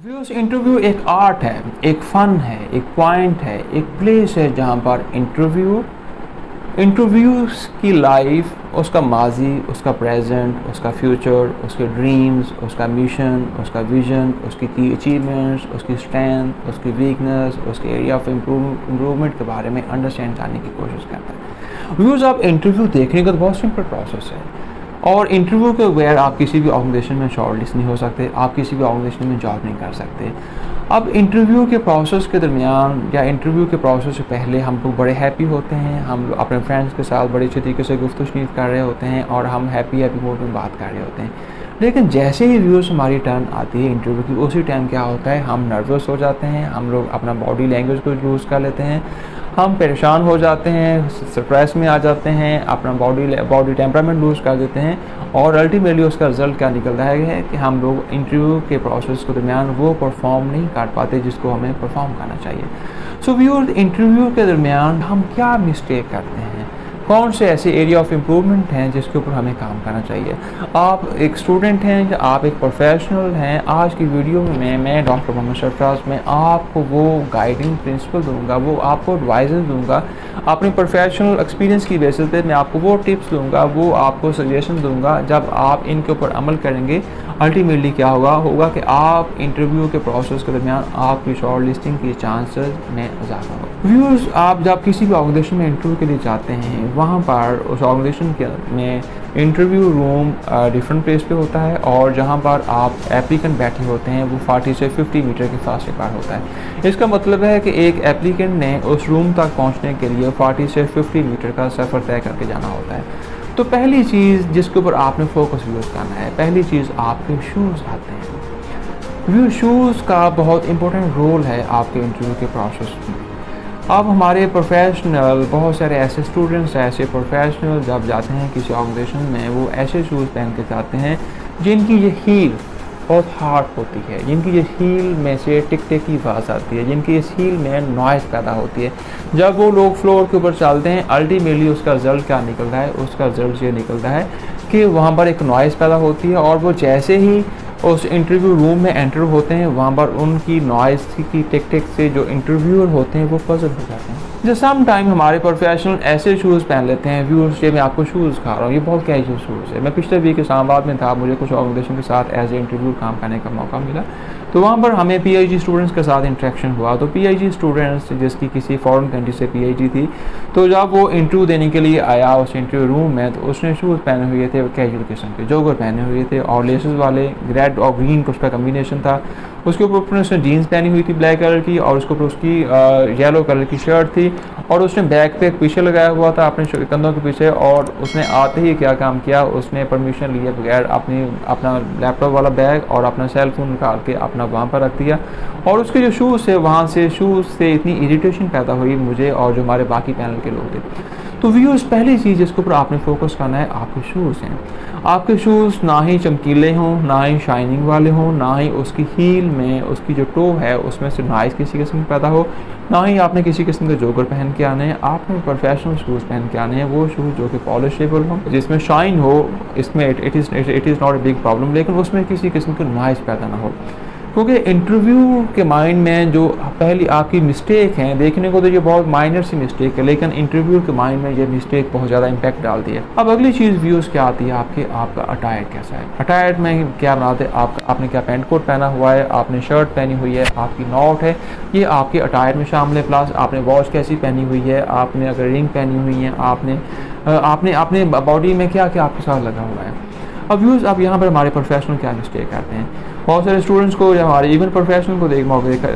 Viewers, interview एक art है, एक फ़न है, एक पॉइंट है, एक प्लेस है जहाँ पर इंटरव्यूज़ की लाइफ, उसका माजी, उसका प्रेजेंट, उसका फ्यूचर, उसके ड्रीम्स, उसका मिशन, उसका विजन, उसकी की अचीवमेंट्स, उसकी स्ट्रेंथ, उसकी वीकनेस, उसके एरिया ऑफ इम्प्रूवमेंट के बारे में अंडरस्टैंड करने की कोशिश करता है। व्यूअर्स, आप इंटरव्यू देखने का तो बहुत सिंपल प्रोसेस है और इंटरव्यू के बगैर आप किसी भी ऑर्गेनाइजेशन में शॉर्टलिस्ट नहीं हो सकते, आप किसी भी ऑर्गेनाइजेशन में जॉब नहीं कर सकते। अब इंटरव्यू के प्रोसेस के दरमियान या इंटरव्यू के प्रोसेस से पहले हम लोग बड़े हैप्पी होते हैं, हम लोग अपने फ्रेंड्स के साथ बड़े अच्छे तरीके से गुफ्तगू शनीद कर रहे होते हैं और हम हैप्पी मूड में बात कर रहे होते हैं। लेकिन जैसे ही व्यूअर्स हमारी टर्न आती है इंटरव्यू की, उसी टाइम क्या होता है, हम नर्वस हो जाते हैं, हम लोग अपना बॉडी लैंग्वेज को लूज़ कर लेते हैं, हम परेशान हो जाते हैं, स्ट्रेस में आ जाते हैं, अपना बॉडी टेम्परामेंट लूज़ कर देते हैं और अल्टीमेटली उसका रिज़ल्ट क्या निकलता है कि हम लोग इंटरव्यू के प्रोसेस के दरमियान वो परफॉर्म नहीं कर पाते जिसको हमें परफॉर्म करना चाहिए। सो व्यूअर्स, इंटरव्यू के दरमियान हम क्या मिस्टेक करते हैं, कौन से ऐसे एरिया ऑफ इम्प्रूवमेंट हैं जिसके ऊपर हमें काम करना चाहिए। आप एक स्टूडेंट हैं या आप एक प्रोफेशनल हैं, आज की वीडियो में मैं डॉक्टर मोहम्मद सरफराज में आपको वो गाइडिंग प्रिंसिपल दूंगा, वो आपको एडवाइजेस दूंगा, अपने प्रोफेशनल एक्सपीरियंस की बेसिस पे मैं आपको वो टिप्स दूंगा, वो आपको सजेशन दूंगा। जब आप इनके ऊपर अमल करेंगे अल्टीमेटली क्या होगा कि आप इंटरव्यू के प्रोसेस के दरमियान आपकी शॉर्ट लिस्टिंग के चांसेस में इजाफा होगा। व्यूअर्स, आप जब किसी भी ऑर्गेनाइजेशन में इंटरव्यू के लिए जाते हैं, वहाँ पर उस ऑर्गेनाइजेशन में इंटरव्यू रूम डिफरेंट प्लेस पे होता है और जहाँ पर आप एप्लीकेंट बैठे होते हैं वो 40 से 50 मीटर के फासले पर होता है। इसका मतलब है कि एक एप्लीकेंट ने उस रूम तक पहुँचने के लिए 40 से 50 मीटर का सफ़र तय करके जाना होता है। तो पहली चीज़ जिसके ऊपर आपने फोकस यूज़ करना है, पहली चीज़ आपके शूज़ आते हैं। व्यू शूज़ का बहुत इंपॉर्टेंट रोल है आपके इंटरव्यू के प्रोसेस में। अब हमारे प्रोफेशनल बहुत सारे ऐसे स्टूडेंट्स, ऐसे प्रोफेशनल जब जाते हैं किसी ऑर्गेनाइजेशन में, वो ऐसे शूज़ पहन के जाते हैं जिनकी ये हील बहुत हार्ड होती है, जिनकी ये हील में से टिक टिक की आवाज़ आती है, जिनकी इस हील में नॉइज़ पैदा होती है। जब वो लोग फ्लोर के ऊपर चलते हैं अल्टीमेटली उसका रिज़ल्ट क्या निकलता है, उसका रिज़ल्ट ये निकलता है कि वहाँ पर एक नॉइज़ पैदा होती है और वो जैसे ही उस इंटरव्यू रूम में एंटर होते हैं वहाँ पर उनकी नॉइज़ की टिक टिक से जो इंटरव्यूअर होते हैं वो पजल हो जाते हैं। जो सम टाइम हमारे प्रोफेशनल ऐसे शूज़ पहन लेते हैं। व्यूअर्स, ये मैं आपको शूज़ खा रहा हूँ, ये बहुत कैजुअल शूज़ है। मैं पिछले वीक इस्लामाबाद में था, मुझे कुछ ऑर्गेनाइजेशन के साथ एज ए इंटरव्यू काम करने का मौका मिला, तो वहाँ पर हमें पीएचडी स्टूडेंट्स के साथ इंटरेक्शन हुआ। तो पीएचडी स्टूडेंट्स जिसकी किसी फॉरेन कंट्री से पीएचडी थी, तो जब वो इंटरव्यू देने के लिए आया उस इंटरव्यू रूम में, तो उसने शूज़ पहने हुए थे कैजुअल किस्म के, जोगर पहने हुए थे और लेसेस वाले, रेड और ग्रीन का उसका कम्बिनेशन था। उसके ऊपर उसने जीन्स पहनी हुई थी ब्लैक कलर की और उसके ऊपर उसकी येलो कलर की शर्ट थी और उसने बैक पे एक पीछे लगाया हुआ था अपने कंधों के पीछे। और उसने आते ही क्या काम किया, उसने परमिशन लिए बगैर अपना लैपटॉप वाला बैग और अपना सेल फोन निकाल के अपना वहाँ पर रख दिया। और उसके जो शूज़ थे, वहाँ से शूज़ से इतनी इरिटेशन पैदा हुई मुझे और जो हमारे बाकी पैनल के लोग थे। तो व्यूअर्स, पहली चीज़ जिसके ऊपर आपने फोकस करना है आपके शूज़ हैं। आपके शूज़ ना ही चमकीले हों, ना ही शाइनिंग वाले हों, ना ही उसकी हील में उसकी जो टो है उसमें से नॉइज़ किसी किस्म की पैदा हो, ना ही आपने किसी किस्म के जोगर पहन के आने हैं। आपने प्रोफेशनल शूज़ पहन के आने हैं, वो शूज़ जो कि पॉलिशेबल हो, जिसमें शाइन हो, इसमें it is not a big problem, लेकिन उसमें किसी किस्म की नॉइज़ पैदा ना हो। क्योंकि इंटरव्यू के माइंड में जो पहली आपकी मिस्टेक हैं, देखने को तो ये बहुत माइनर सी मिस्टेक है, लेकिन इंटरव्यू के माइंड में ये मिस्टेक बहुत ज़्यादा इम्पैक्ट डालती है। अब अगली चीज़ व्यूज़ क्या आती है आपका अटायर कैसा है। अटायर में क्या बनाते हैं, आपने क्या पैंट कोट पहना हुआ है, आपने शर्ट पहनी हुई है, आपकी नॉट है, ये आपके अटायर में शामिल है। प्लस आपने वॉच कैसी पहनी हुई है, आपने अगर रिंग पहनी हुई है, आपने बॉडी में क्या क्या आपके साथ लगा हुआ है। अब व्यूज़, अब यहाँ पर हमारे प्रोफेशनल क्या मिस्टेक करते हैं, बहुत सारे स्टूडेंट्स को या हमारे इवन प्रोफेशनल को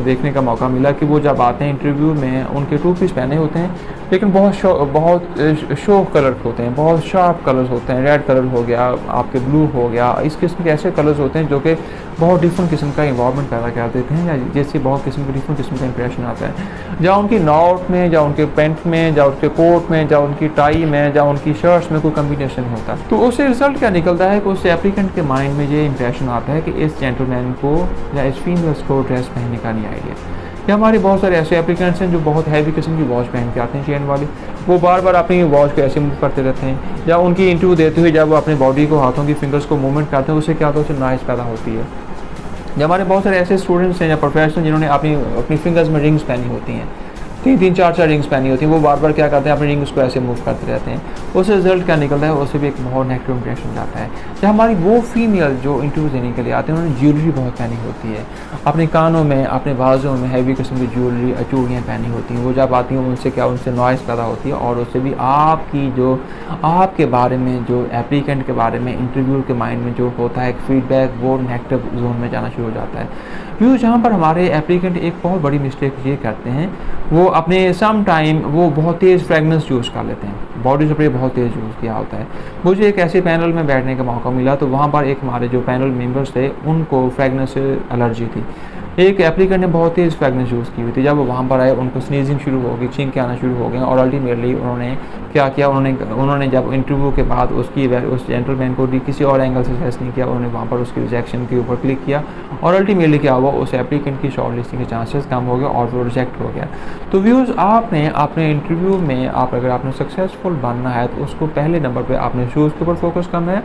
देखने का मौका मिला कि वो जब आते हैं इंटरव्यू में उनके टू पीस पहने होते हैं, लेकिन बहुत शो कलर होते हैं, बहुत शार्प कलर्स होते हैं, रेड कलर हो गया, आपके ब्लू हो गया, इस किस्म के ऐसे कलर्स होते हैं जो कि बहुत डिफरेंट किस्म का इन्वॉल्वमेंट पैदा कर देते हैं, या जैसे बहुत डिफरेंट किस्म का इंप्रेशन आता है। या उनकी नॉट में, या उनके पेंट में, या उनके कोट में, या उनकी टाई में, या उनकी शर्ट्स में कोई कम्बिनेशन होता है, तो उससे रिजल्ट क्या निकलता है कि उस एप्लीकेंट के माइंड में ये इंप्रेशन आता है कि इस जेंटलमैन को या इस फीमेल्स को ड्रेस पहनने का नहीं आइडिया। या हमारे बहुत सारे ऐसे एप्लीकेंट्स हैं जो बहुत हैवी किस्म की वॉच पहन के आते हैं, चेन वाली, वो बार बार अपनी वॉच को ऐसे मूव करते रहते हैं। या उनकी इंटरव्यू देते हुए जब वो अपने बॉडी को, हाथों की फिंगर्स को मूवमेंट करते हैं, उससे क्या होता है, उससे नॉइज़ पैदा होती है। जब हमारे बहुत सारे ऐसे स्टूडेंट्स हैं या प्रोफेशनल जिन्होंने अपनी अपनी फिंगर्स में रिंग्स पहनी होती हैं, 3-3 4-4 रिंग्स पहनी होती हैं, वो बार बार क्या करते हैं अपनी रिंग्स को ऐसे मूव करते रहते हैं, उससे रिजल्ट क्या निकलता है, उससे भी एक बहुत नेगेटिव इंप्रेशन जाता है। जब हमारी वो फीमेल जो इंटरव्यू देने के लिए आते हैं उन्होंने ज्वेलरी बहुत पहनी होती है, अपने कानों में अपने बाजों में हैवी किस्म की ज्वेलरी चूड़ियाँ पहनी होती हैं, वो जब आती हैं उनसे क्या उनसे नॉइज़ पैदा होती है और उससे भी आपकी जो आपके बारे में जो एप्लीकेंट के बारे में इंटरव्यू के माइंड में जो होता है फीडबैक वो नेगेटिव जोन में जाना शुरू हो जाता है। व्यू जहाँ पर हमारे एप्लीकेंट एक बहुत बड़ी मिस्टेक ये करते हैं, वो अपने सम टाइम वो बहुत तेज़ फ्रेगनेंस यूज़ कर लेते हैं, बॉडी स्प्रे बहुत तेज़ यूज़ किया होता है। मुझे एक ऐसे पैनल में बैठने का मौका मिला तो वहाँ पर एक हमारे जो पैनल मेंबर्स थे उनको फ्रेगनेंस से एलर्जी थी। एक एप्लीकेंट ने बहुत तेज़ फ्रेगनेंस यूज़ की हुई थी, जब वो वहाँ पर आए उनको स्नीजिंग शुरू हो गई, छींक के आना शुरू हो गए और अल्टीमेटली उन्होंने क्या किया, उन्होंने जब इंटरव्यू के बाद उस जेंटलमैन को भी किसी और एंगल से असेस नहीं किया, उन्होंने वहाँ पर उसकी रिजेक्शन के ऊपर क्लिक किया और अल्टीमेटली क्या हुआ, उस एप्लीकेंट की शॉर्ट लिस्टिंग के चांसेस कम हो गए और वो रिजेक्ट हो गया। तो व्यूज़ आपने अपने इंटरव्यू में अगर आपने सक्सेसफुल बनना है तो उसको पहले नंबर पर आपने शूज़ के ऊपर फोकस करना है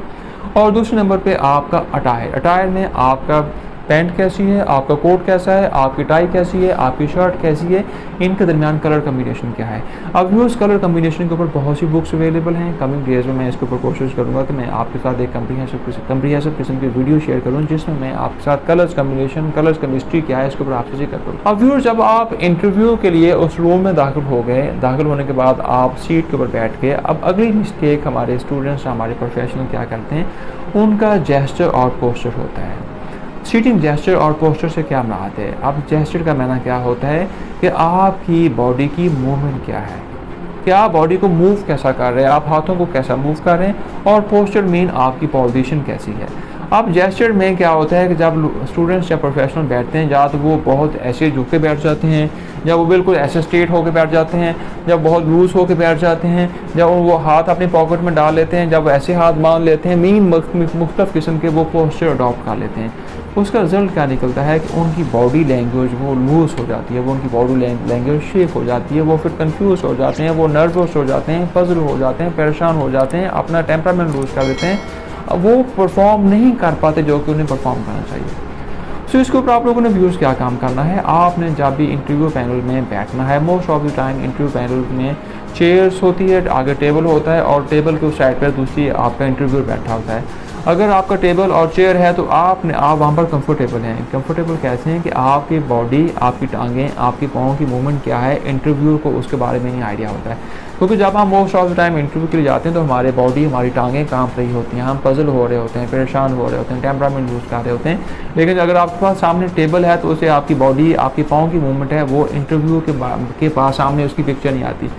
और दूसरे नंबर पर आपका अटायर में आपका पैंट कैसी है, आपका कोट कैसा है, आपकी टाई कैसी है, आपकी शर्ट कैसी है, इनके दरमियान कलर कम्बिनेशन क्या है। अब व्यूज़ कलर कम्बिनेशन के ऊपर बहुत सी बुक्स अवेलेबल हैं, कमिंग डेज में मैं इसके ऊपर कोशिश करूँगा कि मैं आपके साथ एक कम्प्रीहेंसिव किस्म की वीडियो शेयर करूँ जिसमें मैं आपके साथ कलर्स कम्बिनेशन, कलर्स केमिस्ट्री क्या है इसके ऊपर आपसे जिक्र करूँ। अब व्यूअर्स जब आप इंटरव्यू के लिए उस रूम में दाखिल हो गए, दाखिल होने के बाद आप सीट के ऊपर बैठ गए, अब अगली मिस्टेक हमारे स्टूडेंट्स हमारे प्रोफेशनल क्या करते हैं, उनका जेस्चर और पोस्चर होता है। सीटिंग जेस्चर और पोस्चर से क्या मराद है। अब जेस्चर का माना क्या होता है कि आपकी बॉडी की मूवमेंट क्या है, कि आप बॉडी को मूव कैसा कर रहे हैं, आप हाथों को कैसा मूव कर रहे हैं, और पोस्चर मीन आपकी पोजीशन कैसी है। अब जेस्चर में क्या होता है कि जब स्टूडेंट्स या प्रोफेशनल बैठते हैं, या तो वो बहुत ऐसे झुक के बैठ जाते हैं, जब वो बिल्कुल ऐसे स्ट्रेट होकर बैठ जाते हैं, जब बहुत लूज होकर बैठ जाते हैं, जब वो हाथ अपने पॉकेट में डाल लेते हैं, जब ऐसे हाथ बांध लेते हैं, मीन मुख्तलिफ किस्म के वो पोस्चर अडॉप्ट कर लेते हैं। उसका रिजल्ट क्या निकलता है कि उनकी बॉडी लैंग्वेज वो लूज़ हो जाती है, वो उनकी बॉडी लैंग्वेज शेक हो जाती है, वो फिर कंफ्यूज हो जाते हैं, वो नर्वस हो जाते हैं, पजल हो जाते हैं, परेशान हो जाते हैं, अपना टेम्परामेंट लूज़ कर देते हैं, वो परफॉर्म नहीं कर पाते जो कि उन्हें परफॉर्म करना चाहिए। सो इसके ऊपर आप लोगों ने व्यूज़ क्या काम करना है, आपने जब भी इंटरव्यू पैनल में बैठना है, most of the time interview panel में चेयर्स होती है, आगे टेबल होता है और टेबल के उस साइड पर दूसरी आपका इंटरव्यू बैठा होता है। अगर आपका टेबल और चेयर है तो आप वहाँ पर कंफर्टेबल हैं। कंफर्टेबल कैसे हैं कि आपकी बॉडी, आपकी टांगें, आपकी पाँव की मूवमेंट क्या है, इंटरव्यू को उसके बारे में नहीं आइडिया होता है। क्योंकि जब हम most of the time interview के लिए जाते हैं तो हमारे बॉडी, हमारी टांगें कांप रही होती हैं, हम पजल हो रहे होते हैं, परेशान हो रहे होते हैं, टेम्परामेंट लूज कर रहे होते हैं। लेकिन अगर आपके पास सामने टेबल है तो उसे आपकी बॉडी, आपकी पाँव की मूवमेंट है वो इंटरव्यू के पास सामने उसकी पिक्चर नहीं आती।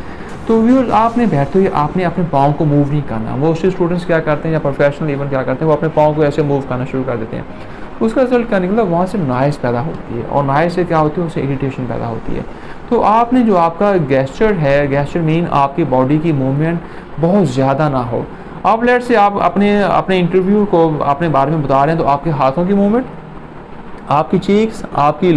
तो व्यूअर्स आपने बैठते हुए आपने अपने पाँव को मूव नहीं करना। मोस्टली स्टूडेंट्स क्या करते हैं या प्रोफेशनल इवन क्या करते हैं, वो अपने पाँव को ऐसे मूव करना शुरू कर देते हैं। उसका रिजल्ट क्या निकला, वहाँ से नॉइज़ पैदा होती है और नॉइज़ से क्या होती है, उससे इरिटेशन पैदा होती है। तो आपने जो आपका गेस्चर है, गेस्चर मीन आपकी बॉडी की मूवमेंट बहुत ज़्यादा ना हो। अब लेट से आप अपने इंटरव्यू को अपने बारे में बता रहे हैं तो आपके हाथों की मूवमेंट, आपकी चीक्स, आपकी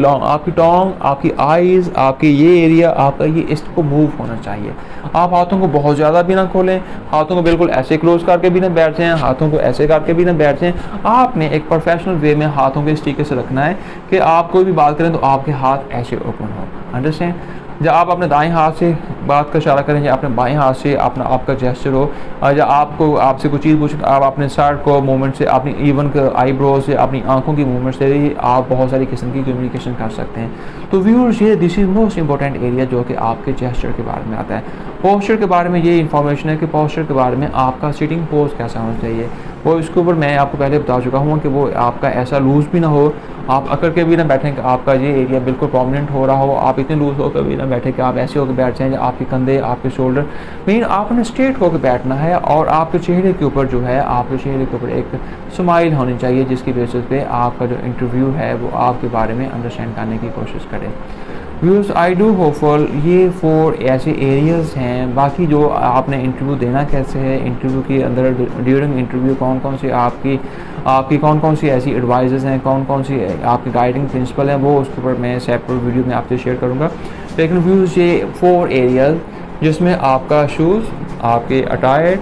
टोंग, आपकी आईज़, आपके ये एरिया, आपका ये इसको मूव होना चाहिए। आप हाथों को बहुत ज़्यादा भी ना खोलें, हाथों को बिल्कुल ऐसे क्लोज करके भी ना बैठ जाएं, हाथों को ऐसे करके भी ना बैठ जाएं। आपने एक प्रोफेशनल वे में हाथों को इस तरीके से रखना है कि आप कोई भी बात करें तो आपके हाथ ऐसे ओपन हो। अंडरस्टैंड। जब आप अपने दाएं हाथ से बात का इशारा करें या अपने बाएं हाथ से आपका जेस्चर हो, या आपसे कोई चीज़ पूछ, आप अपने सर को मूवमेंट से, अपनी इवन आईब्रो से, अपनी आंखों की मूवमेंट से आप बहुत सारी किस्म की कम्युनिकेशन कर सकते हैं। तो व्यूअर्स ये this is most important area जो कि आपके जेस्चर के बारे में आता है। पोस्चर के बारे में ये इन्फॉर्मेशन है कि पोस्चर के बारे में आपका सिटिंग पोज कैसा होना चाहिए, वो इसके ऊपर मैं आपको पहले बता चुका हूँ कि वो आपका ऐसा लूज़ भी ना हो, आप अकड़ के भी ना बैठें कि आपका ये एरिया बिल्कुल प्रोमिनेंट हो रहा हो, आप इतने लूज़ होकर भी ना बैठे कि आप ऐसे होकर बैठ जाएँ, आपके कंधे, आपके शोल्डर, मीन आपने स्ट्रेट होकर बैठना है और आपके चेहरे के ऊपर जो है, आपके चेहरे के ऊपर एक स्माइल होनी चाहिए जिसकी बेसिस पे आपका जो इंटरव्यू है वो आपके बारे में अंडरस्टैंड करने की कोशिश करें। व्यूज़ आई डू होपफुल ये 4 ऐसे एरियाज़ हैं। बाकी जो आपने इंटरव्यू देना कैसे है, इंटरव्यू के अंदर ड्यूरिंग इंटरव्यू कौन कौन सी आपकी कौन कौन सी ऐसी एडवाइजेज़ हैं, कौन कौन सी आपकी गाइडिंग प्रिंसिपल हैं, वो उसके ऊपर मैं सेपरेट वीडियो में आपसे शेयर करूँगा। लेकिन व्यूज़ ये 4 एरियाज़ जिसमें आपका शूज़, आपके अटायर,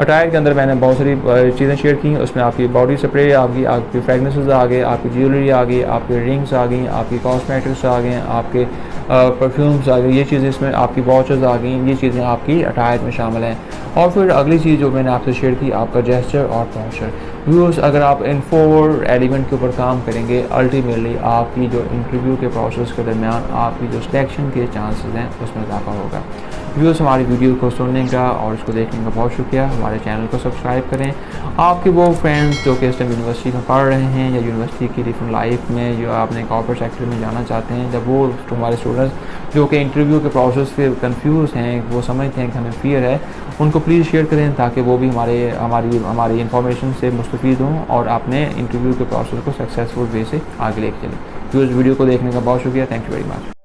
अटायर के अंदर मैंने बहुत सारी चीज़ें शेयर की, उसमें आपकी बॉडी स्प्रे आ गई, आपकी फ्रेगनेंसेस आ गए, आपकी ज्वेलरी आ गई, आपके रिंग्स आ गई, आपकी कॉस्मेटिक्स आ गए, आपके परफ्यूम्स आ गए, ये चीज़ें इसमें आपकी वॉचेस आ गई, ये चीज़ें आपकी अटायर में शामिल हैं। और फिर अगली चीज़ जो मैंने आपसे शेयर की, आपका जेस्चर और पोस्चर। व्यूअर्स, अगर आप इन 4 एलिमेंट के ऊपर काम करेंगे, अल्टीमेटली आपकी जो इंटरव्यू के प्रोसेस के दरमियान आपकी जो सिलेक्शन के चांसेस हैं उसमें इजाफा होगा। व्यूअर्स, हमारी वीडियो को सुनने का और इसको देखने का बहुत शुक्रिया। हमारे चैनल को सब्सक्राइब करें। आपके वो फ्रेंड्स जो कि इस टाइम यूनिवर्सिटी में पढ़ रहे हैं या यूनिवर्सिटी की डिफरेंट लाइफ में जो आपने कॉर्पोरेट सेक्टर में जाना चाहते हैं, जब वो हमारे स्टूडेंट्स जो कि इंटरव्यू के प्रोसेस से कंफ्यूज हैं, वो समझते हैं कि हमें फियर है, उनको प्लीज़ शेयर करें ताकि वो भी हमारी इंफॉर्मेशन से मुस्तफ़ीद हों और अपने इंटरव्यू के प्रोसेस को सक्सेसफुल वे से आगे लेके चलें। तो इस वीडियो को देखने का बहुत शुक्रिया। Thank you very much.